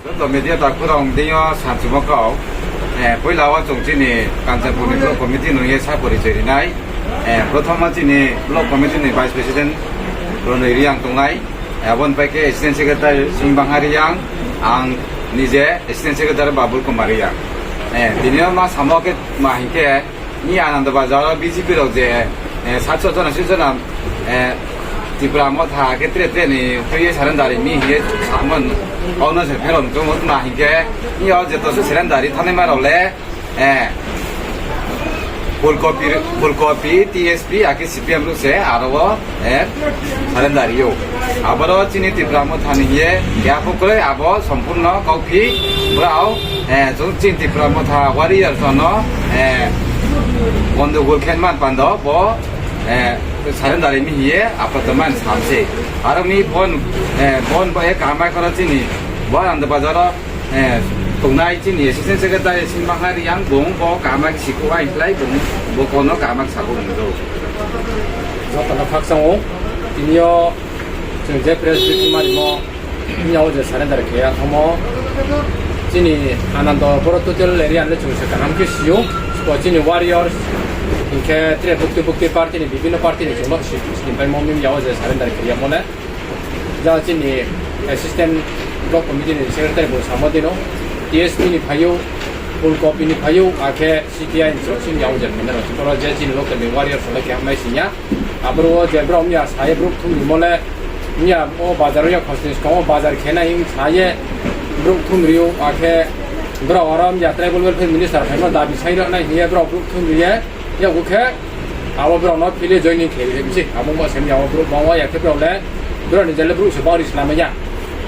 ตัวมีเดียตาคุเราเดียว30 เก้าพอยลาวจงจีนี่การจัดภูมิโลกคอมมิตี้หน่วยชาบริจาคในประธานจีนี่โลกคอมมิตี้ใน Vice President โรนเรียงตรงไหนวันไปก็ Assistant Secretary สิงห์บังฮาริยังอังนิเจ Assistant Secretary บาบุลกุมาริยังทีนี้มาสามโมกมาหิแค่นี่อานันต์บาจาร์ BJP เราเจ사초전은 실전은 디프라모 다 그때때 니 회의 사는 달이 미에 상원 어느 새 별로 좀 어떤 나히게 이 어제 또 사는 달이 타네 말올래 볼코피 TSP 아기 CPM 루세 아로워 사는 달이요 아버로 지니 디프라모 타는 게 야포크레 아버 সম্পূর্ণ কপি 브라우 좀 진 디프라모 다 와리어서너 원더골 캔만 반더 뭐 사는 달에 미에 아파트만 3세 아름이 본 바에 가마이 걸었지니 뭐 안다 바자라 동나이 지니 시센 세계다에 신방하리 양봉 뭐 가마이 시고 와이 플라이 뭐 거너 가마이 사고 있는 거 저는 박상호 이니어 정제 프레스티지 말이 뭐 이니어제 사는 달에 계약 뭐 지니 아난도 보로토들 레리안을 중시가 함께 시요 지니 와리어스 이렇게 트레 북대 파티니 비비노 파티니 좀 시스템 몸이 야워제 사는 달에 계약 뭐네 자 지니 시스템 블록 코미디니 세크레터리 뭐 사모디노 DSP니 파요 볼코피니 파요 아케 CTI 인스트럭션 야워제 맨날 저러 제진 로컬 와리어스 이렇게 한 마이시냐 앞으로 제브라 옴냐 사회 그룹 tum 이모네 냐 바자르야 컨스티스 고 바자르 케나 임 사회 그룹 tum 리오 아케 브라 와람 야 트래블 웰페어 미니스터 페마 다비 사이라나 히에 브라 그룹 tum 리에 야 오케 아워 브라 너 필레 조이닝 케리지 아모마 셈야 그룹 바와 야 케브라레 브라 니젤레 브루 슈바리 이슬람이야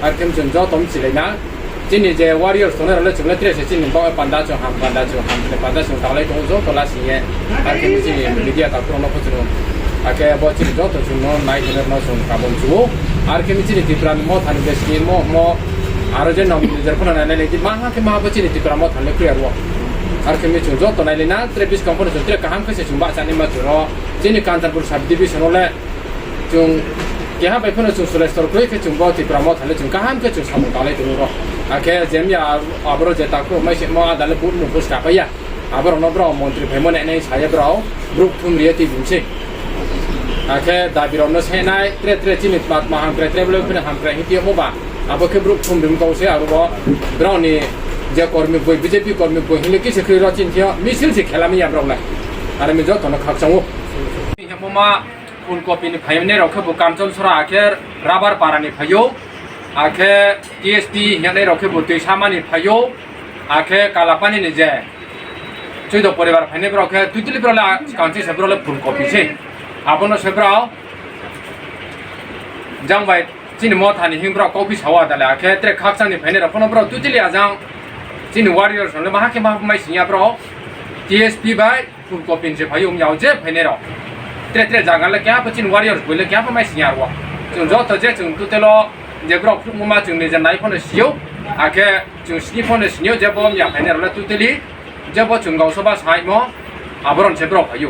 아케임 전저 돔치레나 진이 제 와리어 소네를 정말 트레스 진이 바 반다죠 함 반다죠 달래 동조 돌아시에 아케임 진이 미디어 다 프로노 포츠노 아케 버치니 저도 주노 나이트너 손 가본주 아케임 진이 디프란 모 타니 데스키 모 아르제 nomor jepun ane di mana ke maha beci di kerama thale clear wa arkemi chunjo to nailina trebis company chuntre kaham ke se chumba chani ma churo jini kantarpur subdivision ole chung keha pe phone chung sule store ko ke chumba di kerama thale chung kaham ke chung samu tale duro ake jemya abro jeta ko mai se ma dale pur mu pus ka pa ya abro no bro montri phemon ene saya bro group thum rieti bunche ake dabiro no senai tre jini pat maham tre blo phine ham tre hiti mo ba अब के ग्रुप तुम दिन से आरो ब्राउनी जे कर्मी बय बीजेपी कर्मी बय हिले के सेक्रेटरी रचिन थियो मिसिल से खेला में या ब्राउला आरो मे जो तन खाक्सांगो हेममा फुल कॉपी नि फाइमने रखे बो कामचन सरा आखेर राबार पारानि फायो आखे टीएसपी हेने रखे बो दैसामानि फायो आखे कालापानि नि जे चैदो परिवार फाइने रखे तुतिलि ब्राला काउन्सि सेब्रले फुल कॉपी छे आपनो सेब्राव जांबाय जिन मथानि हिंब्रा कॉपी सावा दाले आखे त्रे खाक्सांनि फाइने रफनो ब्रो तुतिलि आजां जिन वारियर्स ने माहाके माइ सिया ब्रो टीएसपी बाय फुल कॉपी जे फायो याव जे फाइने र त्रे जागाले क्या पचिन वारियर्स बोले क्या माइ सिया र जों ज त जे जों तुतेलो जे ब्रो फुमा जों ने जे नाइ फनो सियो आखे जों स्नि फनो सियो जे बम या फाइने र तुतिलि जे बो जों गावसबा साइमो आबरन जे ब्रो फायो